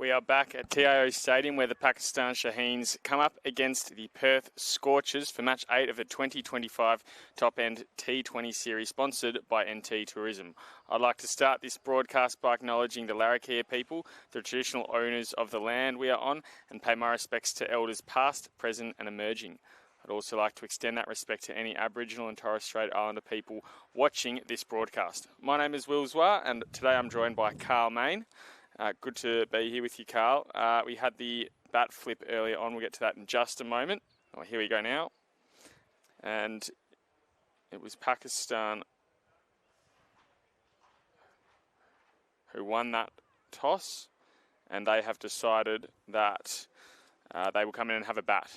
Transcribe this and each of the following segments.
We are back at TIO Stadium where the Pakistan Shaheens come up against the Perth Scorchers for match 8 of the 2025 top-end T20 series sponsored by NT Tourism. I'd like to start this broadcast by acknowledging the Larrakia people, the traditional owners of the land we are on, and pay my respects to elders past, present and emerging. I'd also like to extend that respect to any Aboriginal and Torres Strait Islander people watching this broadcast. My name is 𝗂𝗚 and today I'm joined by Carl Main. Good to be here with you, Carl. We had the bat flip earlier on. We'll get to that in just a moment. Oh, here we go now. And it was Pakistan who won that toss, and they have decided that they will come in and have a bat.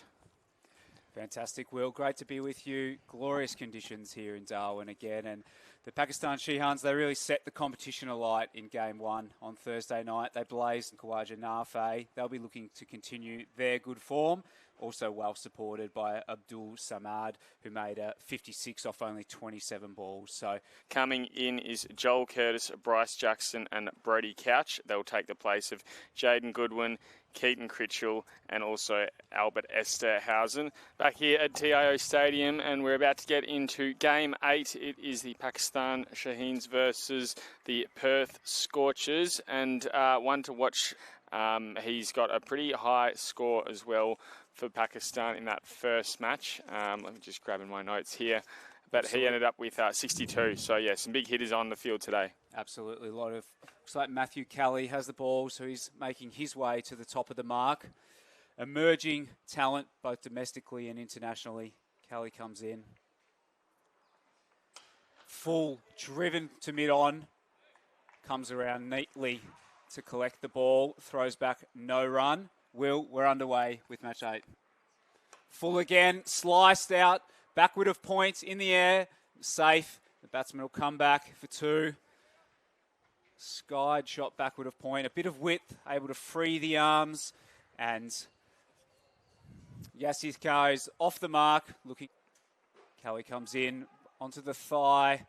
Fantastic, Will. Great to be with you. Glorious conditions here in Darwin again. And the Pakistan Shaheens, they really set the competition alight in Game 1 on Thursday night. They blazed 𝗂𝗂𝗃𝗃. They'll be looking to continue their good form. Also well supported by 𝗵𝗚l𝗃𝗏𝗃, who made a 56 off only 27 balls. So coming in is Joel Curtis, Bryce Jackson and Brody Couch. They'll take the place of Jaden Goodwin, Keaton Critchell and also Albert Esterhausen. Back here at TIO Stadium, and we're about to get into Game 8. It is the Pakistan Shaheens versus the Perth Scorchers, and one to watch. He's got a pretty high score as well for Pakistan in that first match. Let me just grab in my notes here. But he ended up with 62. So, yeah, some big hitters on the field today. Absolutely. A lot of, looks like Matthew Kelly has the ball, so he's making his way to the top of the mark. Emerging talent, both domestically and internationally. Kelly comes in. Full, driven to mid-on. Comes around neatly to collect the ball. Throws back, no run. Will, we're underway with match 8. Full again, sliced out. Backward of points in the air, safe. The batsman will come back for 2. Skied shot backward of point, a bit of width, able to free the arms, and 𝗂𝗃𝗃 goes off the mark. Looking, Kelly comes in onto the thigh.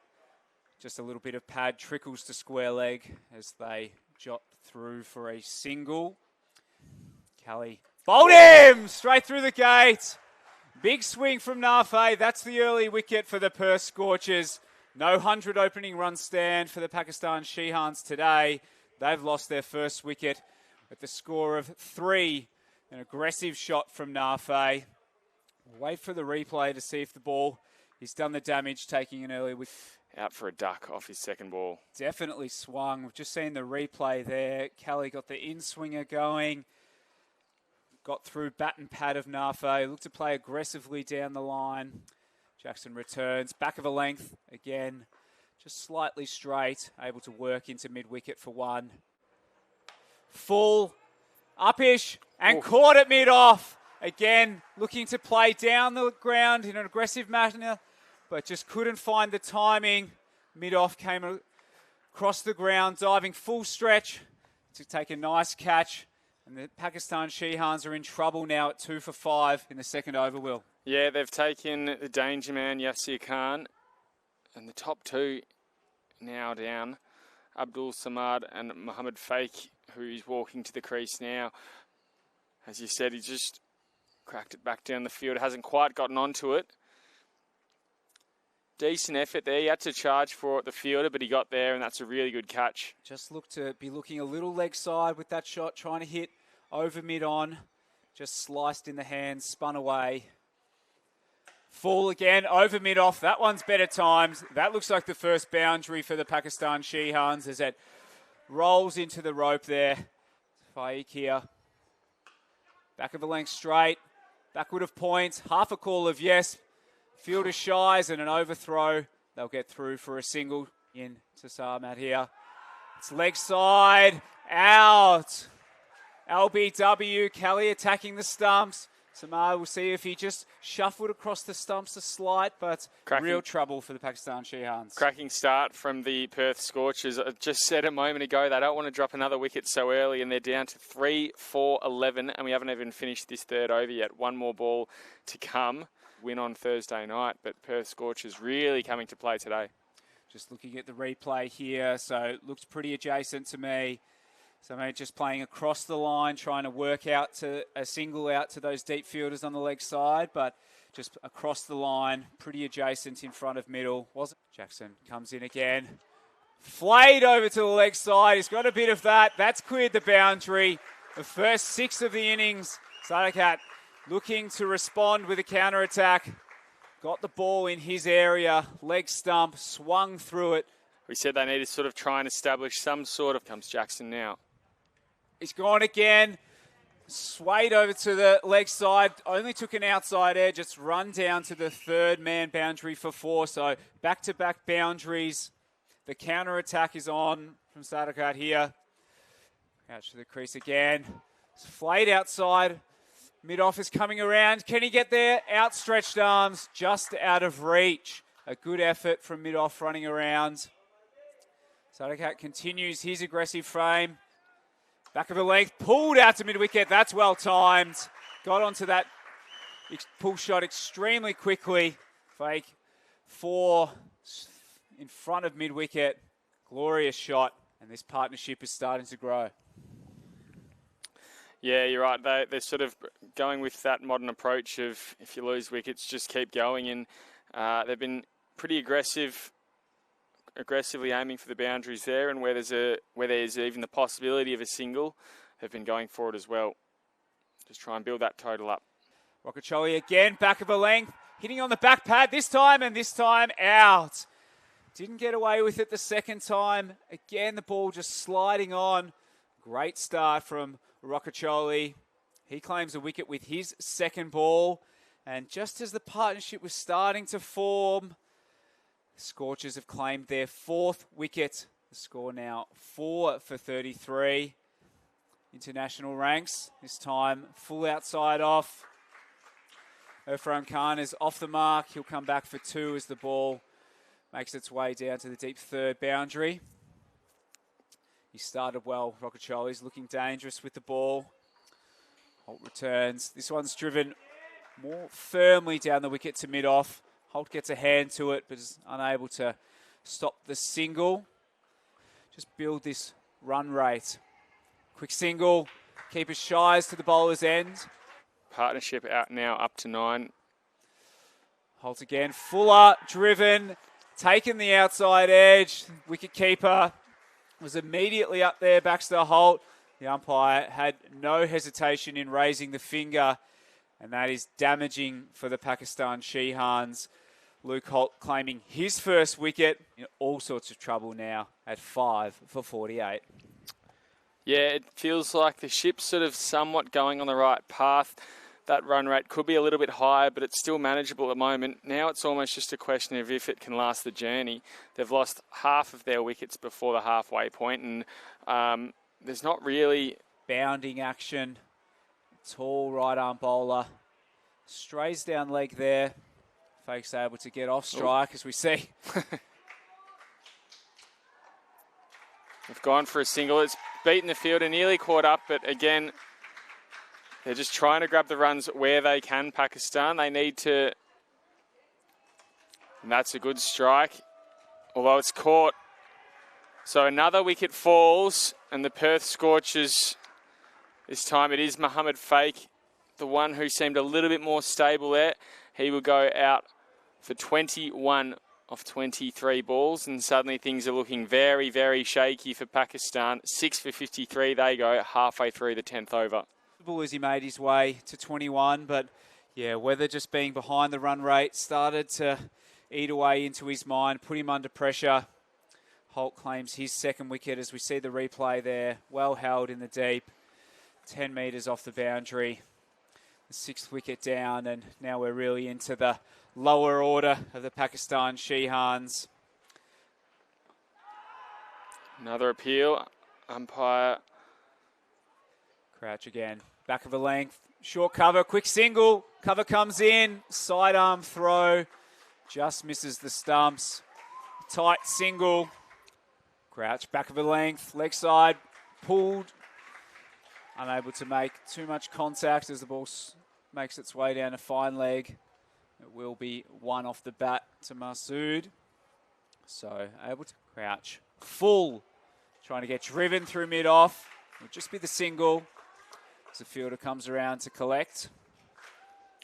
Just a little bit of pad trickles to square leg as they jot through for a single. Kelly bowled him straight through the gate. Big swing from 𝗏𝗃𝗃. That's the early wicket for the Perth Scorchers. No 100 opening run stand for the Pakistan Shaheens today. They've lost their first wicket with the score of 3. An aggressive shot from 𝗏𝗃𝗃. We'll wait for the replay to see if the ball, he's done the damage, taking an early wicket. Out for a duck off his second ball. Definitely swung. We've just seen the replay there. Kelly got the in-swinger going. Got through bat and pad of 𝗏𝗃𝗃. Looked to play aggressively down the line. Jackson returns. Back of a length. Again, just slightly straight. Able to work into mid-wicket for 1. Full. Upish. And caught it mid-off. Again, looking to play down the ground in an aggressive manner, but just couldn't find the timing. Mid-off came across the ground, diving full stretch to take a nice catch. And the Pakistan Shaheens are in trouble now at 2 for 5 in the second over, Will. Yeah, they've taken the danger man, Yasir Khan, and the top 2 now down. Abdul Samad and Mohammad Fake, who is walking to the crease now. As you said, he just cracked it back down the field. Hasn't quite gotten onto it. Decent effort there. He had to charge for it, the fielder, but he got there, and that's a really good catch. Just looked to be looking a little leg side with that shot, trying to hit over mid-on. Just sliced in the hands, spun away. Full again, over mid-off. That one's better timed. That looks like the first boundary for the Pakistan Shaheens as it rolls into the rope there. Faik here. Back of the length straight. Backward of points. Half a call of yes. Fielder shies and an overthrow. They'll get through for a single in to Sarmat here. It's leg side, out. LBW, Kelly attacking the stumps. Samar will see if he just shuffled across the stumps a slight, but real trouble for the Pakistan Shaheens. Cracking start from the Perth Scorchers. I just said a moment ago they don't want to drop another wicket so early, and they're down to 3 for 11, and we haven't even finished this third over yet. One more ball to come. Win on Thursday night, but Perth Scorchers really coming to play today. Just looking at the replay here, so it looks pretty adjacent to me. So maybe just playing across the line, trying to work out to a single out to those deep fielders on the leg side, but just across the line, pretty adjacent in front of middle. Wasn't Jackson comes in again. Flayed over to the leg side. He's got a bit of that. That's cleared the boundary. The first 6 of the innings. 𝗬𝗏𝗃 looking to respond with a counter-attack. Got the ball in his area. Leg stump, swung through it. We said they need to sort of try and establish some sort of... Comes Jackson now. He's gone again. Swayed over to the leg side. Only took an outside edge. It's run down to the 3rd man boundary for 4. So back-to-back boundaries. The counter-attack is on from 𝗬𝗏𝗃 here. Out to the crease again. It's flayed outside. Mid-off is coming around. Can he get there? Outstretched arms, just out of reach. A good effort from mid-off running around. 𝗬𝗏𝗃 continues his aggressive frame. Back of the length, pulled out to mid-wicket. That's well timed. Got onto that pull shot extremely quickly. Fake 4 in front of mid-wicket. Glorious shot. And this partnership is starting to grow. Yeah, you're right. They're sort of going with that modern approach of if you lose wickets, just keep going. And they've been pretty aggressively aiming for the boundaries there. And where there's even the possibility of a single, they've been going for it as well. Just try and build that total up. 𝗁𝗃𝗃 again, back of a length. Hitting on the back pad this time, and this time out. Didn't get away with it the second time. Again, the ball just sliding on. Great start from 𝗁𝗃𝗃. He claims a wicket with his second ball. And just as the partnership was starting to form, the Scorchers have claimed their 4th wicket. The score now 4 for 33. International ranks. This time full outside off. Erfan Khan is off the mark. He'll come back for 2 as the ball makes its way down to the deep 3rd boundary. He started well. 𝗁𝗃𝗃 is looking dangerous with the ball. Holt returns. This one's driven more firmly down the wicket to mid-off. Holt gets a hand to it, but is unable to stop the single. Just build this run rate. Quick single. Keeper shies to the bowler's end. Partnership out now up to 9. Holt again. Fuller driven. Taken the outside edge. Wicket keeper was immediately up there, Baxter Holt. The umpire had no hesitation in raising the finger, and that is damaging for the Pakistan Shehans. Luke Holt claiming his first wicket in all sorts of trouble now at 5 for 48. Yeah, it feels like the ship's sort of somewhat going on the right path. That run rate could be a little bit higher, but it's still manageable at the moment. Now it's almost just a question of if it can last the journey. They've lost half of their wickets before the halfway point, and there's not really... Bounding action. Tall right-arm bowler. Strays down leg there. Fake's able to get off strike, as we see. They've gone for a single. It's beaten the fielder, nearly caught up, but again... They're just trying to grab the runs where they can, Pakistan. They need to... And that's a good strike, although it's caught. So another wicket falls, and the Perth Scorchers, this time it is Mohammad Fake, the one who seemed a little bit more stable there. He will go out for 21 of 23 balls, and suddenly things are looking very, very shaky for Pakistan. 6 for 53, they go halfway through the 10th over. As he made his way to 21, but yeah, weather just being behind the run rate started to eat away into his mind, put him under pressure. Holt claims his second wicket as we see the replay there, well held in the deep, 10 metres off the boundary. The 6th wicket down, and now we're really into the lower order of the Pakistan Shehans. Another appeal, umpire. Crouch again. Back of a length. Short cover. Quick single. Cover comes in. Sidearm throw. Just misses the stumps. Tight single. Crouch. Back of a length. Leg side. Pulled. Unable to make too much contact as the ball makes its way down a fine leg. It will be 1 off the bat to Masood. So able to crouch. Full. Trying to get driven through mid-off. It'll just be the single as the fielder comes around to collect.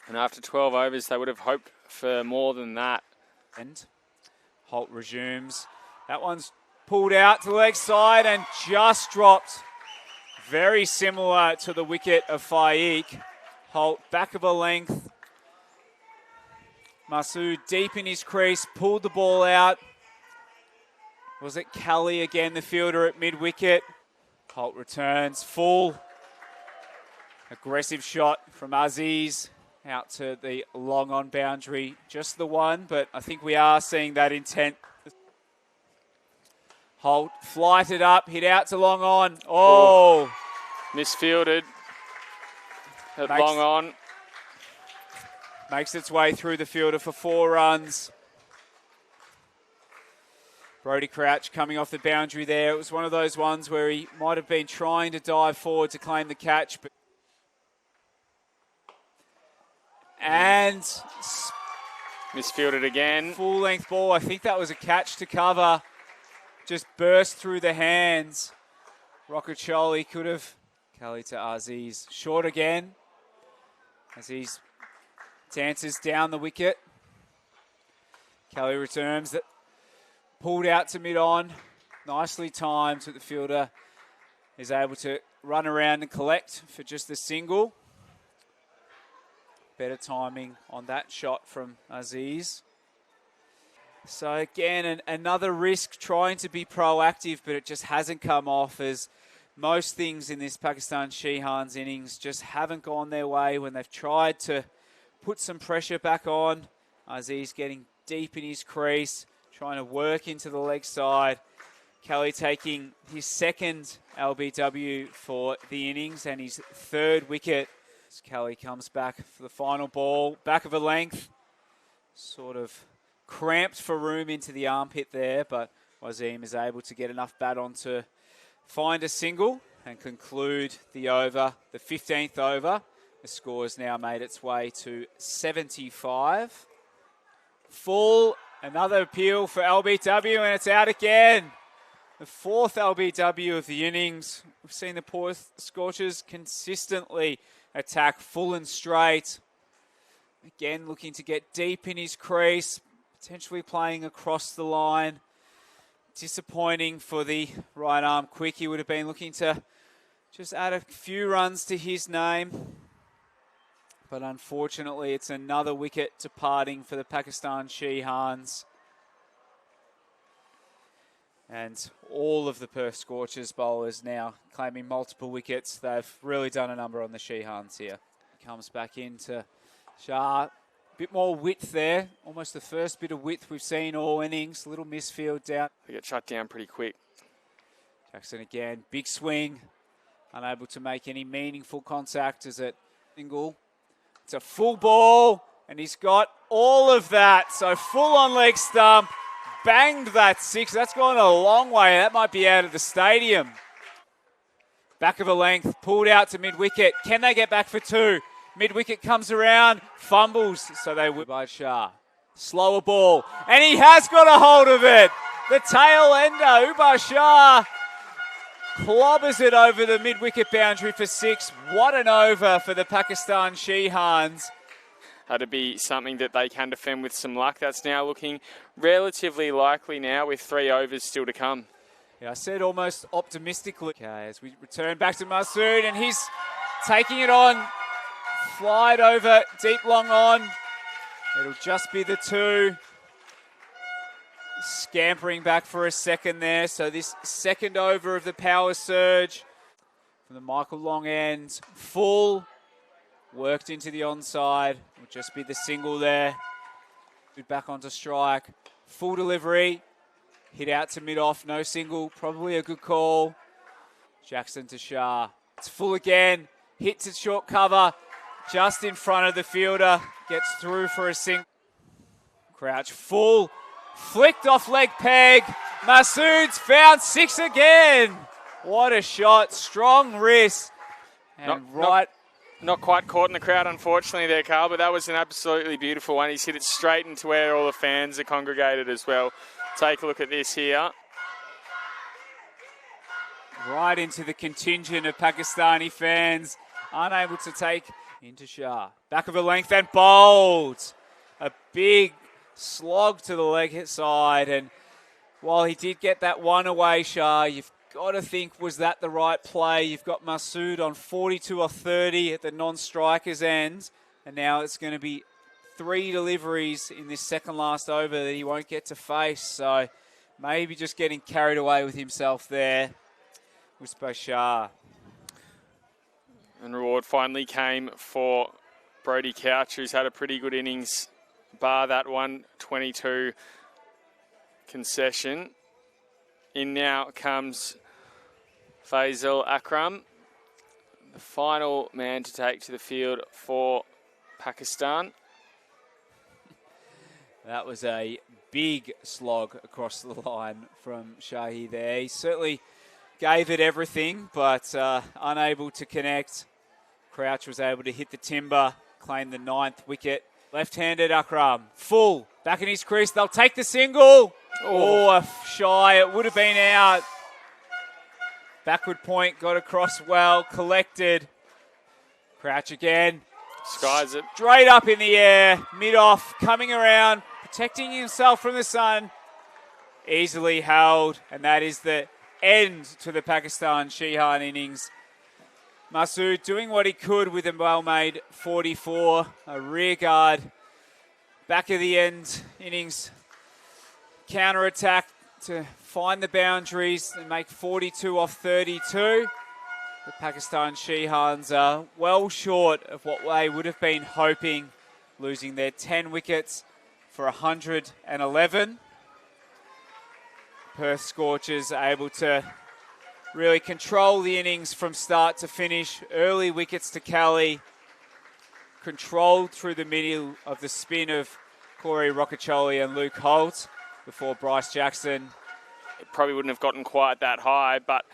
And after 12 overs, they would have hoped for more than that. And Holt resumes. That one's pulled out to the leg side and just dropped. Very similar to the wicket of 𝗂𝗍𝗄. Holt back of a length. Masood deep in his crease, pulled the ball out. Was it Kelly again, the fielder at mid-wicket? Holt returns full. Aggressive shot from Aziz out to the long on boundary. Just the one, but I think we are seeing that intent. Holt flighted up, hit out to long on. Oh! Misfielded at long on. Makes its way through the fielder for 4 runs. Brodie Crouch coming off the boundary there. It was one of those ones where he might have been trying to dive forward to claim the catch. And misfielded again. Full length ball. I think that was a catch to cover. Just burst through the hands. 𝗏𝗏𝗄𝗎 could have. Kelly to Aziz. Short again. Aziz dances down the wicket. Kelly returns. That pulled out to mid-on. Nicely timed, but the fielder is able to run around and collect for just the single. Better timing on that shot from Aziz. So again, another risk, trying to be proactive, but it just hasn't come off, as most things in this Pakistan-Sheehan's innings just haven't gone their way when they've tried to put some pressure back on. Aziz getting deep in his crease, trying to work into the leg side. Kelly taking his second LBW for the innings and his 3rd wicket. As Kelly comes back for the final ball, back of a length. Sort of cramped for room into the armpit there, but Wasim is able to get enough bat on to find a single and conclude the over, the 15th over. The score has now made its way to 75. Full, another appeal for LBW, and it's out again. The 4th LBW of the innings. We've seen the Perth Scorchers consistently attack full and straight. Again, looking to get deep in his crease, potentially playing across the line. Disappointing for the right arm quick. He would have been looking to just add a few runs to his name. But unfortunately, it's another wicket departing for the Pakistan-Sheehan's. And all of the Perth Scorchers bowlers now claiming multiple wickets. They've really done a number on the Sheehan's here. Comes back into Shah. Bit more width there. Almost the first bit of width we've seen all innings. Little misfield down. They get shut down pretty quick. Jackson again. Big swing. Unable to make any meaningful contact as it single. It's a full ball. And he's got all of that. So full on leg stump. Banged that 6. That's gone a long way. That might be out of the stadium. Back of a length. Pulled out to mid-wicket. Can they get back for 2? Mid-wicket comes around, fumbles, so they win by Shah. Slower ball, and he has got a hold of it. The tail ender, 𝗏𝗏𝗄𝗎, clobbers it over the mid-wicket boundary for 6. What an over for the Pakistan-Sheehan's. That'd be something that they can defend with some luck. That's now looking relatively likely now with 3 overs still to come. Yeah, I said almost optimistically. Okay, as we return back to Masood, and he's taking it on. Flied over, deep long on. It'll just be the 2. Scampering back for a second there. So this second over of the power surge from the Michael Long end. Full. Worked into the onside. Will just be the single there. Back onto strike. Full delivery. Hit out to mid-off. No single. Probably a good call. Jackson to Shah. It's full again. Hit to short cover. Just in front of the fielder. Gets through for a single. Crouch full. Flicked off leg peg. Masood's found 6 again. What a shot. Strong wrist. And Not quite caught in the crowd, unfortunately, there, Carl, but that was an absolutely beautiful one. He's hit it straight into where all the fans are congregated as well. Take a look at this here. right into the contingent of Pakistani fans, unable to take into Shah. Back of a length and bowled. A big slog to the leg side, and while he did get that one away, Shah, you've got to think, was that the right play? You've got Masood on 42 or 30 at the non-striker's end, and now it's going to be 3 deliveries in this second last over that he won't get to face. So maybe just getting carried away with himself there was Shah. And reward finally came for Brodie Couch, who's had a pretty good innings, bar that 122 concession. In now comes Faisal Akram, the final man to take to the field for Pakistan. That was a big slog across the line from Shahi there. He certainly gave it everything, but unable to connect. Crouch was able to hit the timber, claim the 9th wicket. Left-handed Akram, full, back in his crease. They'll take the single. Oh, shy. It would have been out. Backward point, got across well, collected. Crouch again. Skies it. Straight up in the air, mid-off, coming around, protecting himself from the sun. Easily held, and that is the end to the Pakistan Shihan innings. Masood doing what he could with a well-made 44, a rear guard. Back of the end innings, counter-attack to find the boundaries and make 42 off 32. The Pakistan Shihans are well short of what they would have been hoping, losing their 10 wickets for 111. Perth Scorchers are able to really control the innings from start to finish. Early wickets to Kelly, controlled through the middle of the spin of Corey Roccacioli and Luke Holt before Bryce Jackson. It probably wouldn't have gotten quite that high, but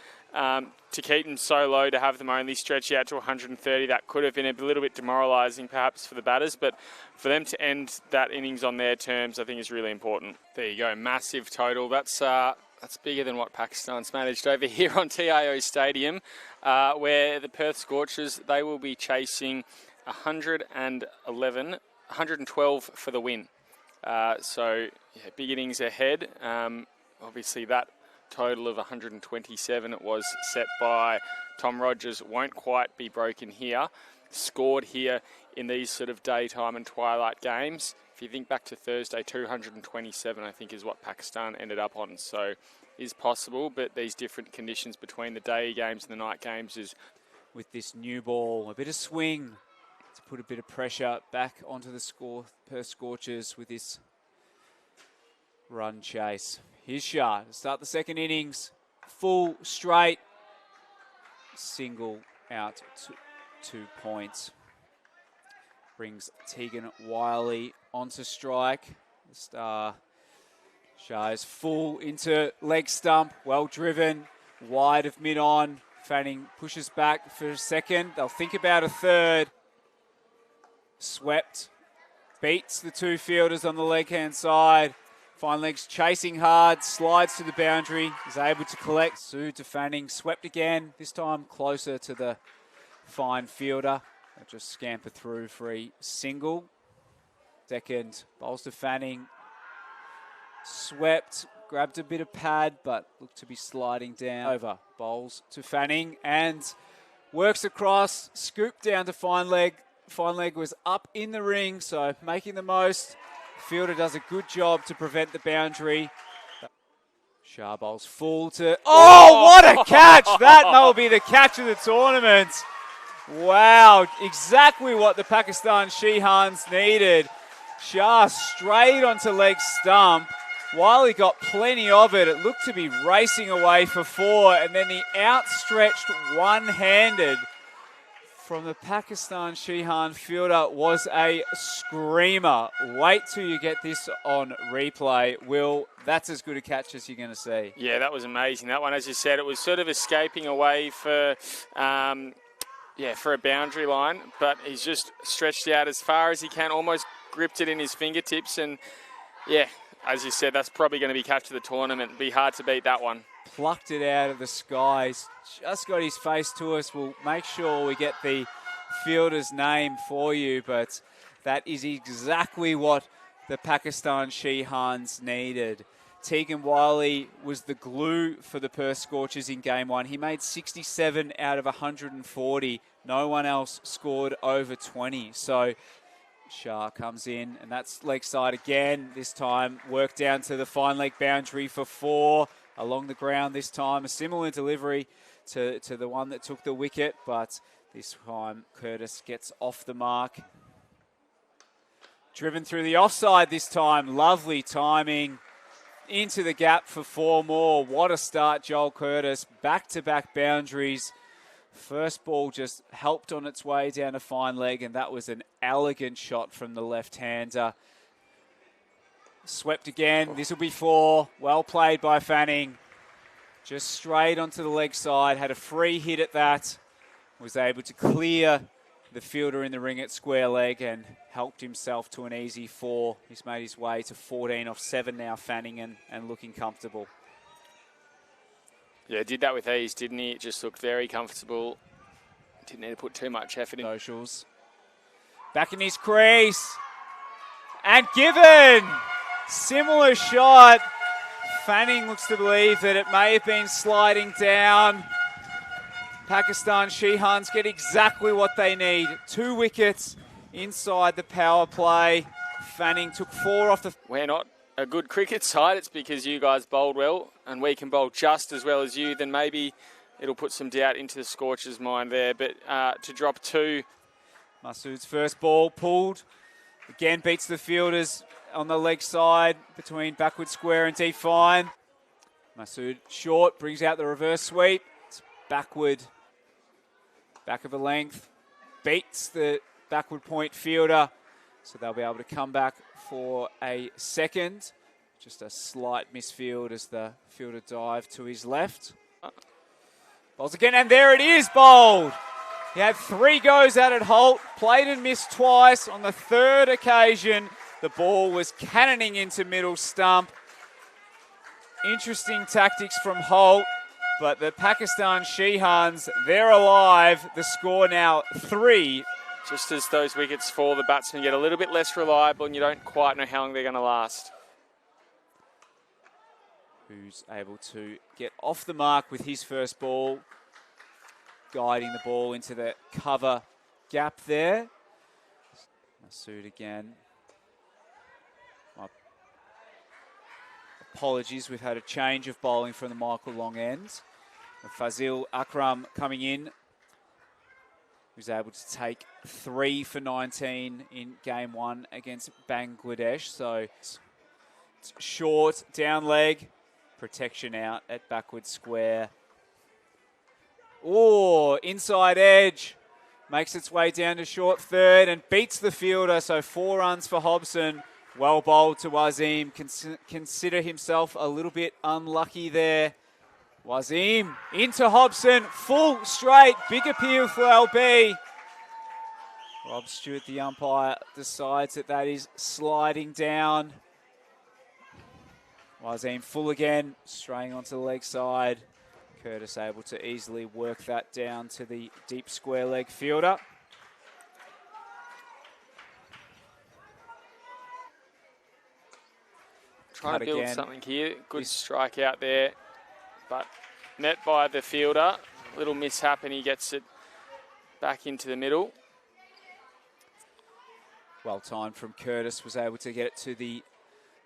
to keep them so low, to have them only stretch out to 130, that could have been a little bit demoralising perhaps for the batters, but for them to end that innings on their terms, I think is really important. There you go, massive total. That's bigger than what Pakistan's managed over here on TIO Stadium, where the Perth Scorchers, they will be chasing 112 for the win. So, yeah, big innings ahead. Obviously, that total of 127 it was set by Tom Rogers won't quite be broken here. Scored here in these sort of daytime and twilight games. If you think back to Thursday, 227 I think is what Pakistan ended up on. So is possible, but these different conditions between the day games and the night games is... With this new ball, a bit of swing to put a bit of pressure back onto the Perth Scorchers with this run chase. Here's Shah to start the second innings. Full straight. Single out to 2 points. Brings Tegan Wiley onto strike. The star. Shah is full into leg stump. Well driven. Wide of mid-on. Fanning pushes back for a second. They'll think about a third. Swept. Beats the 2 fielders on the leg-hand side. Fine legs chasing hard, slides to the boundary, is able to collect. Sue to Fanning, swept again, this time closer to the fine fielder. They'll just scamper through for a single. Second, bowls to Fanning. Swept, grabbed a bit of pad, but looked to be sliding down. Over, bowls to Fanning and works across, scooped down to Fine Leg. Fine Leg was up in the ring, so making the most. Fielder does a good job to prevent the boundary. Shah bowls full to... Oh, what a catch! That will be the catch of the tournament. Wow, exactly what the Pakistan Shihans needed. Shah straight onto leg stump. While he got plenty of it, it looked to be racing away for 4, and then the outstretched one-handed from the Pakistan Shihan fielder was a screamer. Wait till you get this on replay. Will, that's as good a catch as you're going to see. Yeah, that was amazing. That one, as you said, it was sort of escaping away for a boundary line, but he's just stretched out as far as he can, almost gripped it in his fingertips, and yeah, as you said, that's probably going to be catch of the tournament. It'd be hard to beat that one. plucked it out of the skies. Just got his face to us. We'll make sure we get the fielder's name for you, but that is exactly what the Pakistan Shehans needed. Tegan Wiley was the glue for the Perth Scorchers in game one. He made 67 out of 140. No one else scored over 20. So Shah comes in, and that's leg side again. This time, work down to the fine leg boundary for 4. Along the ground this time. A similar delivery to the one that took the wicket, but this time Qirdis gets off the mark. Driven through the offside this time. Lovely timing. Into the gap for 4 more. What a start, Joel Qirdis. Back-to-back boundaries. First ball just helped on its way down a fine leg, and that was an elegant shot from the left-hander. Swept again. This will be 4. Well played by Fanning. Just straight onto the leg side. Had a free hit at that. Was able to clear the fielder in the ring at square leg and helped himself to an easy 4. He's made his way to 14 off 7 now, Fanning, and looking comfortable. Yeah, did that with ease, didn't he? It just looked very comfortable. Didn't need to put too much effort in. Socials. Back in his crease. And given! Similar shot. Fanning looks to believe that it may have been sliding down. Pakistan Shehans get exactly what they need. 2 wickets inside the power play. Fanning took 4 off the... We're not a good cricket side. It's because you guys bowled well, and we can bowl just as well as you. Then maybe it'll put some doubt into the Scorchers' mind there. But to drop 2... Masood's first ball pulled. Again beats the fielders on the leg side between backward square and deep fine. Masood short, brings out the reverse sweep. It's backward. Back of a length, beats the backward point fielder, so they'll be able to come back for a second. Just a slight misfield as the fielder dived to his left. Bowls again, and there it is, bowled. He had 3 goes at it, Holt, played and missed twice. On the 3rd occasion, the ball was cannoning into middle stump. Interesting tactics from Holt. But the Pakistan Shehans, they're alive. The score now 3. Just as those wickets fall, the batsmen get a little bit less reliable and you don't quite know how long they're going to last. Who's able to get off the mark with his first ball, guiding the ball into the cover gap there. Masood again. Apologies, we've had a change of bowling from the Michael Long end. Fazil Akram coming in, who's able to take 3 for 19 in game 1 against Bangladesh. So it's short, down leg, protection out at backward square. Oh, inside edge, makes its way down to short third and beats the fielder. So 4 runs for Hobson. Well bowled to Wasim. Consider himself a little bit unlucky there. Wasim into Hobson, full straight, big appeal for LB. Rob Stewart, the umpire, decides that is sliding down. Wasim full again, straying onto the leg side. Qirdis able to easily work that down to the deep square leg fielder. Trying to build something here. Good strike out there, but met by the fielder. Little mishap and he gets it back into the middle. Well timed from Qirdis, was able to get it to the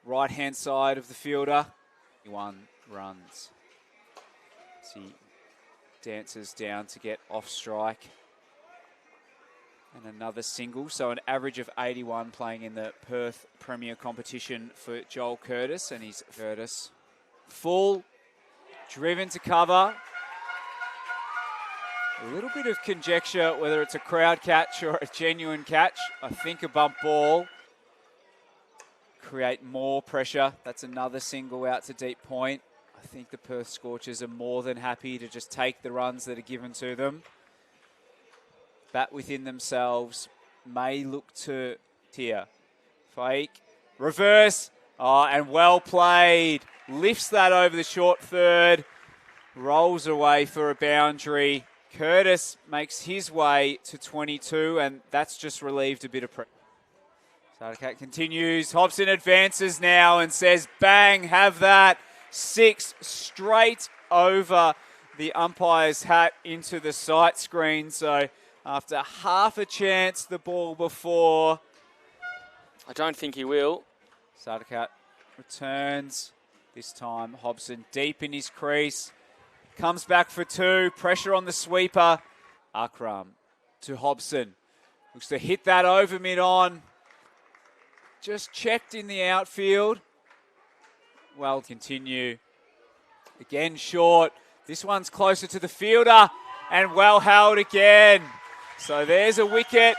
right-hand side of the fielder. 1 runs. As he dances down to get off strike. And another single, so an average of 81 playing in the Perth Premier competition for Joel Qirdis, and he's Qirdis. Full, driven to cover. A little bit of conjecture whether it's a crowd catch or a genuine catch. I think a bump ball. Create more pressure. That's another single out to deep point. I think the Perth Scorchers are more than happy to just take the runs that are given to them. Bat within themselves, may look to here. Fake, reverse, and well played. Lifts that over the short third. rolls away for a boundary. Curtis makes his way to 22, and that's just relieved a bit of pressure. 𝗏𝗏𝗏 continues. Hobson advances now and says, bang, have that. 6 straight over the umpire's hat into the sight screen. So after half a chance the ball before. I don't think he will. 𝗏𝗏𝗏 returns. This time Hobson deep in his crease. Comes back for 2. Pressure on the sweeper. Akram to Hobson. Looks to hit that over mid-on. Just checked in the outfield. Well, continue. Again, short. This one's closer to the fielder. And well held again. So there's a wicket.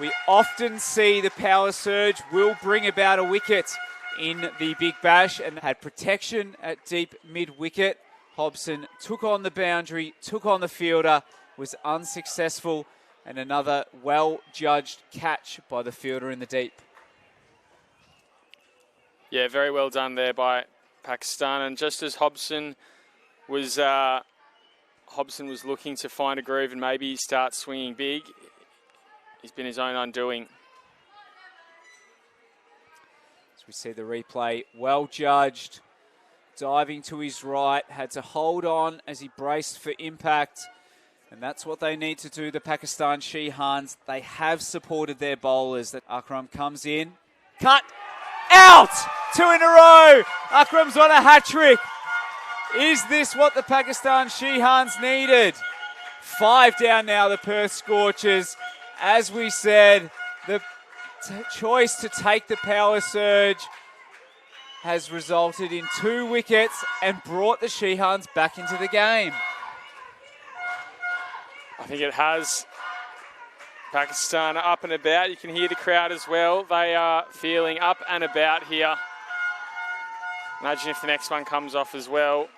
We often see the power surge will bring about a wicket in the Big Bash, and had protection at deep mid-wicket. Hobson took on the boundary, took on the fielder, was unsuccessful, and another well-judged catch by the fielder in the deep. Yeah, very well done there by Pakistan. And just as Hobson was looking to find a groove and maybe start swinging big, he's been his own undoing. As we see the replay, well judged. Diving to his right, had to hold on as he braced for impact. And that's what they need to do, the Pakistan Shehans. They have supported their bowlers. Akram comes in, cut, out! 2 in a row! Akram's on a hat-trick. Is this what the Pakistan Shehans needed? 5 down now, the Perth Scorchers. As we said, the choice to take the power surge has resulted in 2 wickets and brought the Shehans back into the game. I think it has. Pakistan up and about. You can hear the crowd as well. They are feeling up and about here. Imagine if the next one comes off as well.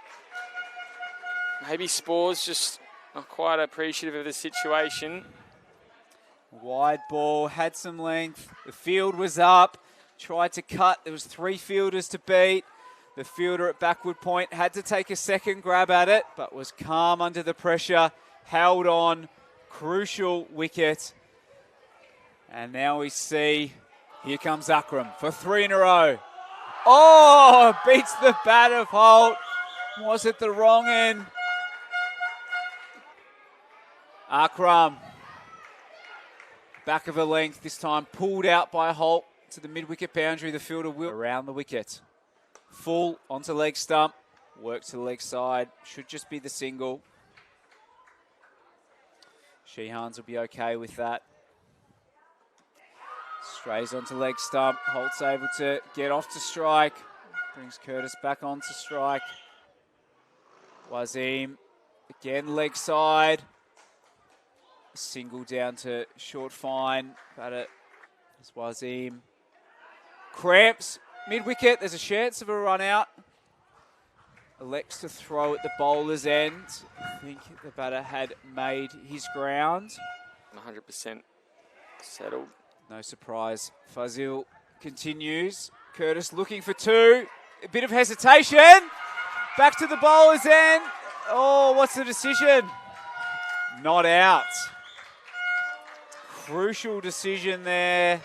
Maybe Spore's just not quite appreciative of the situation. Wide ball, had some length. The field was up. Tried to cut. There was 3 fielders to beat. The fielder at backward point had to take a second grab at it, but was calm under the pressure. Held on. Crucial wicket. And now we see, here comes Akram for 3 in a row. Oh, beats the bat of Holt. Was it the wrong end? Akram, back of a length, this time pulled out by Holt to the mid-wicket boundary. The fielder will around the wicket. Full onto leg stump, work to the leg side. Should just be the single. Shehans will be okay with that. Strays onto leg stump. Holt's able to get off to strike. Brings Curtis back on to strike. Wasim, again leg side. Single down to short fine. Batter is Wasim. Cramps, mid-wicket. There's a chance of a run out. Elects to throw at the bowler's end. I think the batter had made his ground. 100% settled. No surprise. Fazil continues. Curtis looking for 2. A bit of hesitation. Back to the bowler's end. Oh, what's the decision? Not out. Crucial decision there.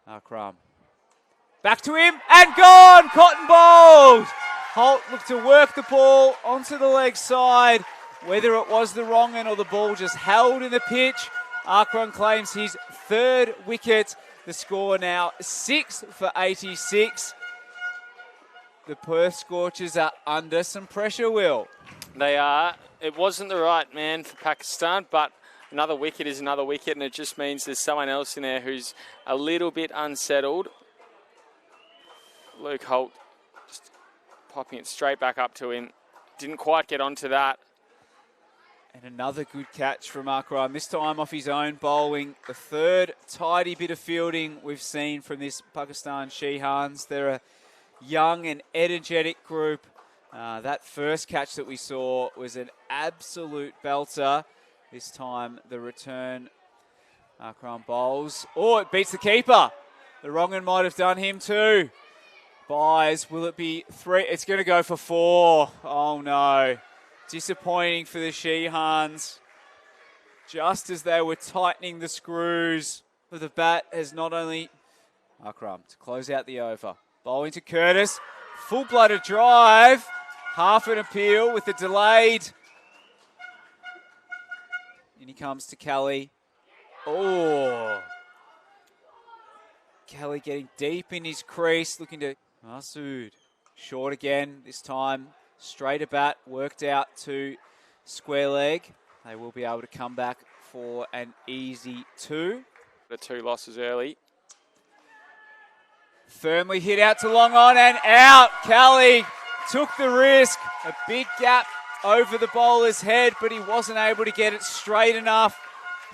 Akram. Back to him and gone. Cotton bowled. Holt looked to work the ball onto the leg side. Whether it was the wrong end or the ball just held in the pitch, Akram claims his 3rd wicket. The score now 6 for 86. The Perth Scorchers are under some pressure, Will. They are. It wasn't the right man for Pakistan, but another wicket is another wicket, and it just means there's someone else in there who's a little bit unsettled. Luke Holt just popping it straight back up to him. Didn't quite get onto that. And another good catch from Akram, this time off his own bowling. The 3rd tidy bit of fielding we've seen from this Pakistan Shehans. They're a young and energetic group. That first catch that we saw was an absolute belter. This time the return, Akram bowls. Oh, it beats the keeper. The wrong one might have done him too. Buys, will it be 3? It's going to go for 4. Oh no. Disappointing for the Shaheens. Just as they were tightening the screws of the bat, as not only 𝗂𝗏 to close out the over. Bowling to Curtis. Full-blooded drive. Half an appeal with the delayed. In he comes to Kelly. Oh. Kelly getting deep in his crease, looking to Masood. Short again, this time straight a bat, worked out to square leg. They will be able to come back for an easy 2. The 2 losses early. Firmly hit out to long on and out. Kelly took the risk. A big gap over the bowler's head, but he wasn't able to get it straight enough.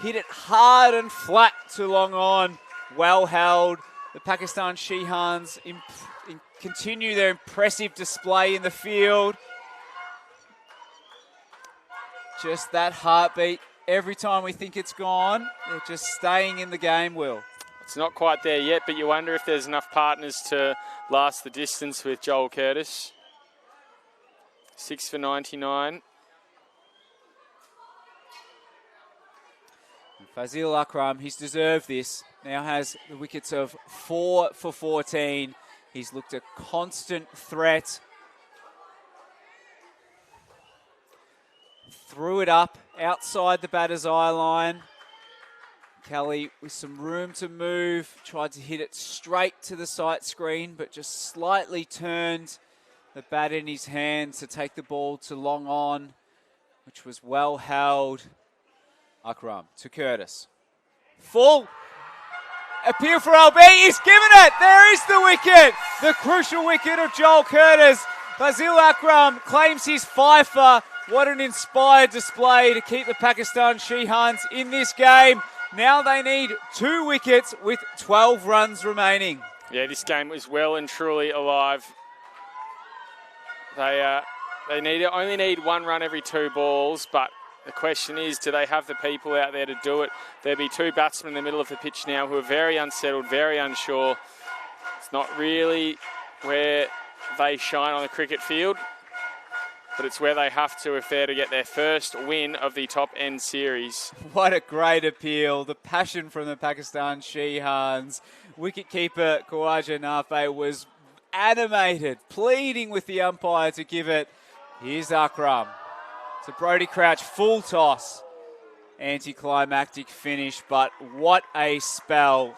Hit it hard and flat to long on. Well held. The Pakistan Shaheens continue their impressive display in the field. Just that heartbeat. Every time we think it's gone, they're just staying in the game, Will. It's not quite there yet, but you wonder if there's enough partners to last the distance with 𝗁𝗚-𝗃𝗃𝗃. 6 for 99. Fazil Akram, he's deserved this. Now has the wickets of 4 for 14. He's looked a constant threat. Threw it up outside the batter's eye line. Kelly with some room to move, tried to hit it straight to the sight screen, but just slightly turned the bat in his hand to take the ball to long on, which was well held. Akram to Curtis. Full. Appeal for LB. He's given it. There is the wicket. The crucial wicket of 𝗁𝗚-𝗃𝗃𝗃. Fazil Akram claims his fifer. What an inspired display to keep the Pakistan Shaheens in this game. Now they need 2 wickets with 12 runs remaining. Yeah, this game is well and truly alive. They only need 1 run every 2 balls, but the question is, do they have the people out there to do it? There'll be 2 batsmen in the middle of the pitch now who are very unsettled, very unsure. It's not really where they shine on the cricket field, but it's where they have to if they're to get their first win of the top end series. What a great appeal. The passion from the Pakistan Shaheens. Wicketkeeper 𝗂𝗚 𝗃𝗃𝗃 was animated, pleading with the umpire to give it. Here's Akram. To Brodie Crouch, full toss. Anticlimactic finish, but what a spell.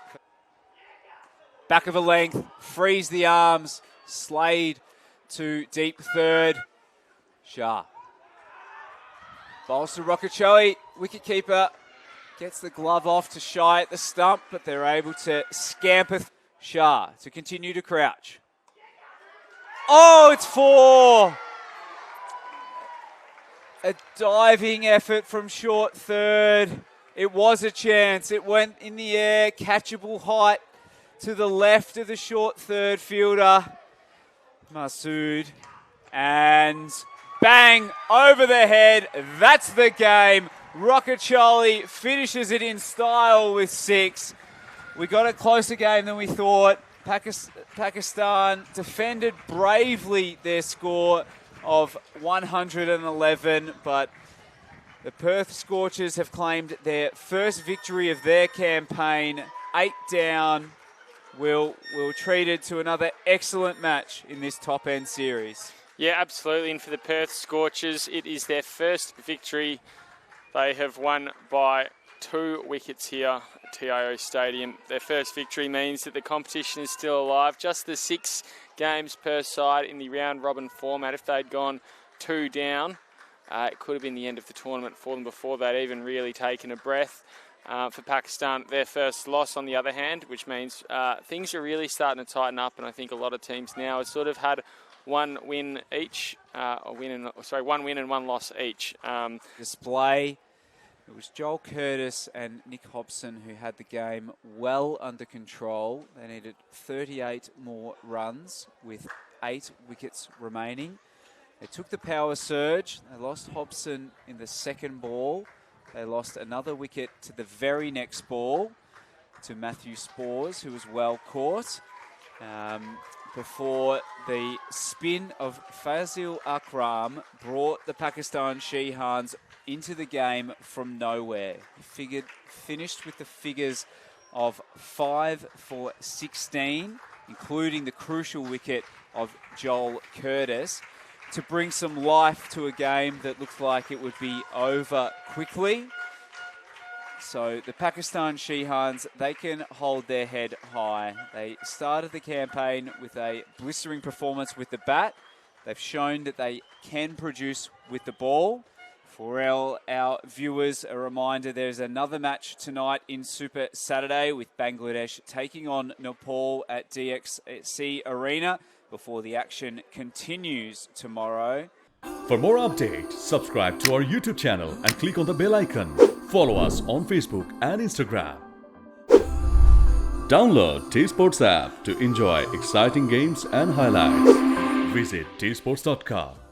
Back of a length, frees the arms. Slade to deep third. Shah. Bowls to Rockacholi. Wicketkeeper gets the glove off to Shy at the stump, but they're able to scamper. Shah to continue to Crouch. Oh, it's 4. A diving effort from short third. It was a chance. It went in the air, catchable height to the left of the short third fielder, Masood. And bang, over the head. That's the game. Rockacholi finishes it in style with 6. We got a closer game than we thought. Pakistan defended bravely their score of 111, but the Perth Scorchers have claimed their first victory of their campaign. 8 down. We'll treat it to another excellent match in this top end series. Yeah, absolutely. And for the Perth Scorchers, it is their first victory. They have won by 2 wickets here at TIO Stadium. Their first victory means that the competition is still alive. Just the 6 games per side in the round robin format. If they'd gone 2 down, it could have been the end of the tournament for them before they'd even really taken a breath. For Pakistan, their first loss on the other hand, which means things are really starting to tighten up, and I think a lot of teams now have sort of had 1 win each, 1 win and 1 loss each. Display. It was 𝗁𝗚-𝗃𝗃𝗃 and Nick Hobson who had the game well under control. They needed 38 more runs with 8 wickets remaining. They took the power surge. They lost Hobson in the second ball. They lost another wicket to the very next ball to Matthew Spores, who was well caught. before the spin of Fazil Akram brought the Pakistan Shehans into the game from nowhere. He finished with the figures of 5 for 16, including the crucial wicket of Joel Curtis, to bring some life to a game that looked like it would be over quickly. So the Pakistan Shehans, they can hold their head high. They started the campaign with a blistering performance with the bat. They've shown that they can produce with the ball. For our viewers, a reminder, there's another match tonight in Super Saturday with Bangladesh taking on Nepal at DXC Arena before the action continues tomorrow. For more updates, subscribe to our YouTube channel and click on the bell icon. Follow us on Facebook and Instagram. Download 𝗃𝗵𝗂𝗃 app to enjoy exciting games and highlights. Visit 𝗃𝗵𝗂𝗃.𝗂.